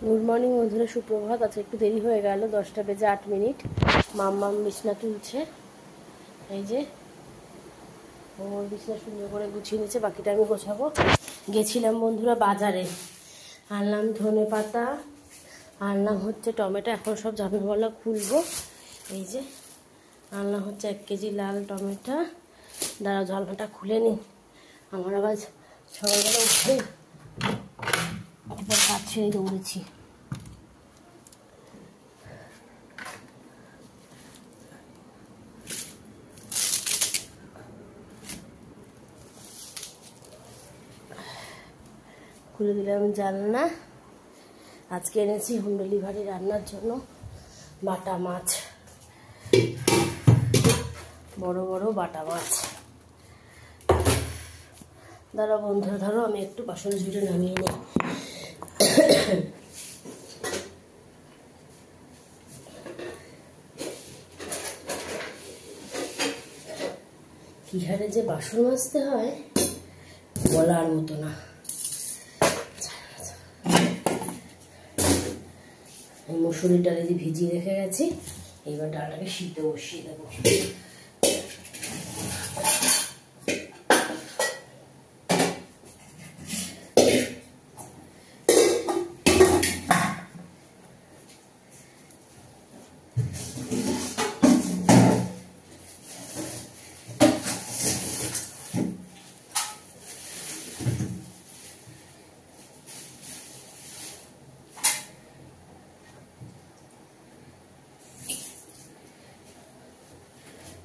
Good morning বন্ধুরা, সুপ্রভাত। আজকে একটু দেরি হয়ে গেল, 10টা বেজে 8 মিনিট। মাম্মাম বিছনা তুলছে, এই যে ওর বিছনা সুন্দর করে গুছিয়ে নিচ্ছে, বাকিটা আমি গোছাবো। গেছিলাম বন্ধুরা বাজারে, আনলাম ধনে পাতা, আনলাম হচ্ছে টমেটো, এখন সব জামাগুলো খুলবো। এই যে আনলাম হচ্ছে 1 কেজি লাল টমেটো। দাঁড়াও জানলাটা খুলে নিই, আমার আবার সকালবেলা উঠে একবার কাজ ছেড়ে দৌড়েছি। খুলে দিলাম জানলা। আজকে এনেছি হোম ডেলিভারি রান্নার জন্য বাটা মাছ, বড় বড় বাটা মাছ। দাঁড়া বন্ধুরা, ধরো আমি একটু বাসন ঝুড়ে নামিয়ে নিই। কি হারে যে বাসন মাজতে হয় বলার মতো না। মসুরির ডালে দিয়ে ভিজিয়ে রেখে গেছি, এবার ডালটাকে সিদ্ধ বসিয়ে দেবো।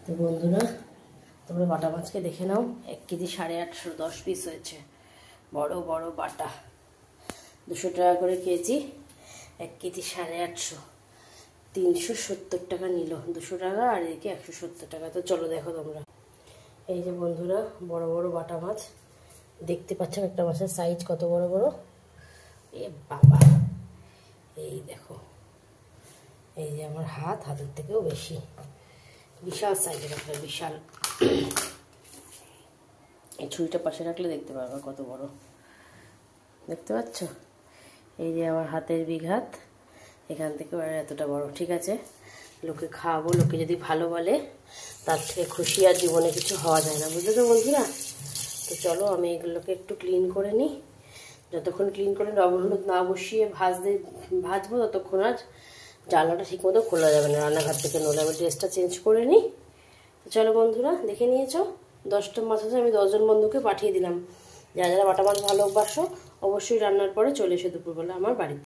তো বন্ধুরা, তোমরা বাটা মাছকে দেখে নাও। 1 কেজি 850, 10 পিস হয়েছে, বড় বড় বাটা। 200 টাকা করে কেজি, 1 কেজি 850, 370 টাকা নিল। 200 টাকা আর এদিকে 170 টাকা। তো চলো দেখো তোমরা। এই যে বন্ধুরা, বড় বড় বাটা মাছ দেখতে পাচ্ছ, একটা মাছের সাইজ কত বড় বড়। এ বাবা, এই দেখো, এই যে আমার হাতের থেকেও বেশি, বিশাল সাইজের একটা, বিশাল। এই ছুরিটা পাশে রাখলে দেখতে পারবে কত বড়, দেখতে পাচ্ছ? এই যে আমার হাতের বিঘাত, এখান থেকে এতটা বড়। ঠিক আছে, লোকে খাওয়াবো, লোকে যদি ভালো বলে তার থেকে খুশি আর জীবনে কিছু হওয়া যায় না, বুঝলে তো বন্ধুরা? তো চলো আমি এগুলোকে একটু ক্লিন করে নিই। যতক্ষণ ক্লিন করে লবণ হলুদ না বসিয়ে ভাজবো ততক্ষণ আর জানলাটা ঠিক মতো খোলা যাবে না, রান্নাঘর থেকে নলে। আমি ড্রেসটা চেঞ্জ করে নিই। তো চলো বন্ধুরা, দেখে নিয়েছো 10টা মাছ আছে, আমি 10 জন বন্ধুকে পাঠিয়ে দিলাম। যারা যারা বাটা মাছ ভালোবাসো অবশ্যই রান্নার পরে চলে এসো দুপুরবেলা আমার বাড়িতে।